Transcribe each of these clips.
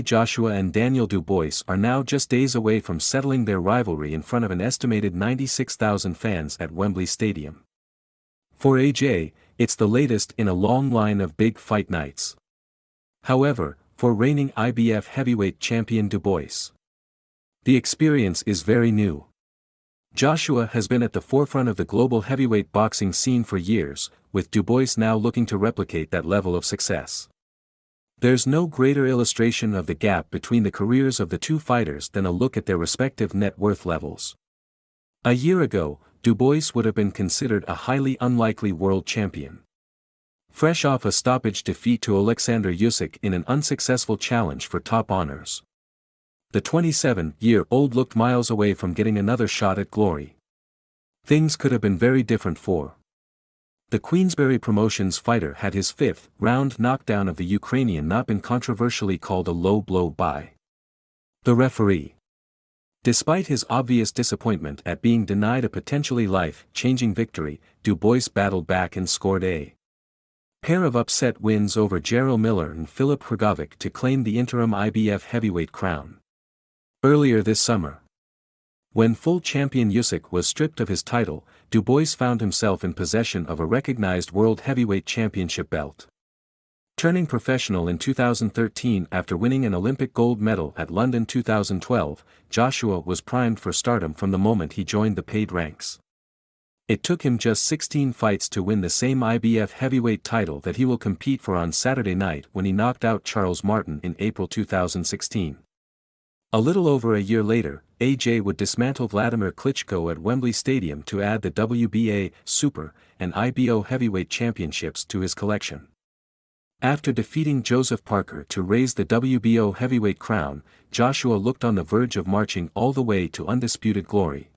Joshua and Daniel Dubois are now just days away from settling their rivalry in front of an estimated 96,000 fans at Wembley Stadium. For AJ, it's the latest in a long line of big fight nights. However, for reigning IBF Heavyweight Champion Dubois, the experience is very new. Joshua has been at the forefront of the global heavyweight boxing scene for years, with Dubois now looking to replicate that level of success. There's no greater illustration of the gap between the careers of the two fighters than a look at their respective net worth levels. A year ago, Dubois would have been considered a highly unlikely world champion. Fresh off a stoppage defeat to Alexander Usyk in an unsuccessful challenge for top honors, the 27-year-old looked miles away from getting another shot at glory. Things could have been very different for the Queensberry Promotions fighter had his fifth-round knockdown of the Ukrainian not been controversially called a low blow by the referee. Despite his obvious disappointment at being denied a potentially life-changing victory, Dubois battled back and scored a pair of upset wins over Jarrell Miller and Filip Hrgovic to claim the interim IBF heavyweight crown. Earlier this summer, when full champion Usyk was stripped of his title, Dubois found himself in possession of a recognized World Heavyweight Championship belt. Turning professional in 2013 after winning an Olympic gold medal at London 2012, Joshua was primed for stardom from the moment he joined the paid ranks. It took him just 16 fights to win the same IBF heavyweight title that he will compete for on Saturday night when he knocked out Charles Martin in April 2016. A little over a year later, AJ would dismantle Vladimir Klitschko at Wembley Stadium to add the WBA, Super, and IBO heavyweight championships to his collection. After defeating Joseph Parker to raise the WBO heavyweight crown, Joshua looked on the verge of marching all the way to undisputed glory.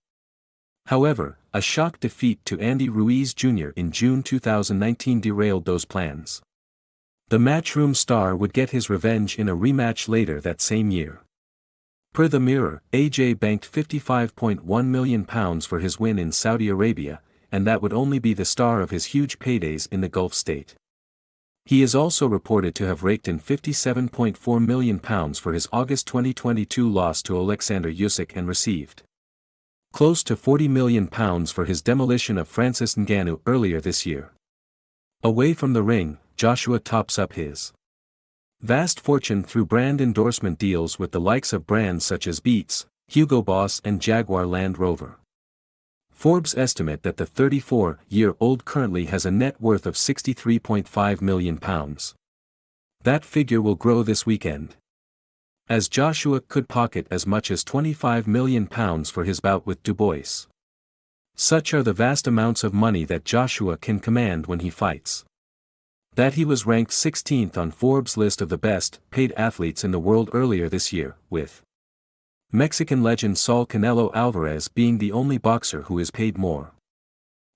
However, a shock defeat to Andy Ruiz Jr. in June 2019 derailed those plans. The Matchroom star would get his revenge in a rematch later that same year. Per the Mirror, AJ banked £55.1 million for his win in Saudi Arabia, and that would only be the start of his huge paydays in the Gulf state. He is also reported to have raked in £57.4 million for his August 2022 loss to Alexander Usyk and received close to £40 million for his demolition of Francis Ngannou earlier this year. Away from the ring, Joshua tops up his vast fortune through brand endorsement deals with the likes of brands such as Beats, Hugo Boss and Jaguar Land Rover. Forbes estimate that the 34-year-old currently has a net worth of £63.5 million. That figure will grow this weekend, as Joshua could pocket as much as £25 million for his bout with Dubois. Such are the vast amounts of money that Joshua can command when he fights, that he was ranked 16th on Forbes' list of the best paid athletes in the world earlier this year, with Mexican legend Saul Canelo Alvarez being the only boxer who is paid more.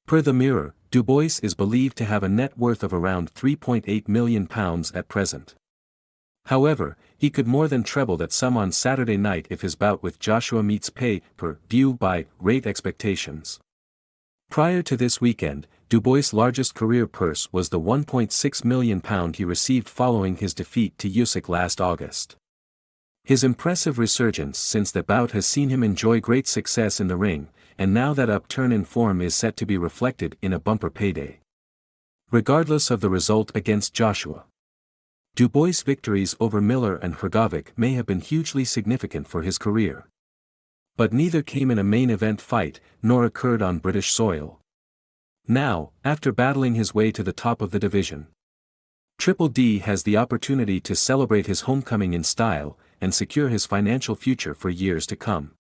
Per the Mirror, Dubois is believed to have a net worth of around £3.8 million at present. However, he could more than treble that sum on Saturday night if his bout with Joshua meets pay-per-view by rate expectations. Prior to this weekend, Dubois' largest career purse was the £1.6 million he received following his defeat to Usyk last August. His impressive resurgence since that bout has seen him enjoy great success in the ring, and now that upturn in form is set to be reflected in a bumper payday. Regardless of the result against Joshua, Dubois' victories over Miller and Hrgovic may have been hugely significant for his career. But neither came in a main event fight, nor occurred on British soil. Now, after battling his way to the top of the division, Triple D has the opportunity to celebrate his homecoming in style, and secure his financial future for years to come.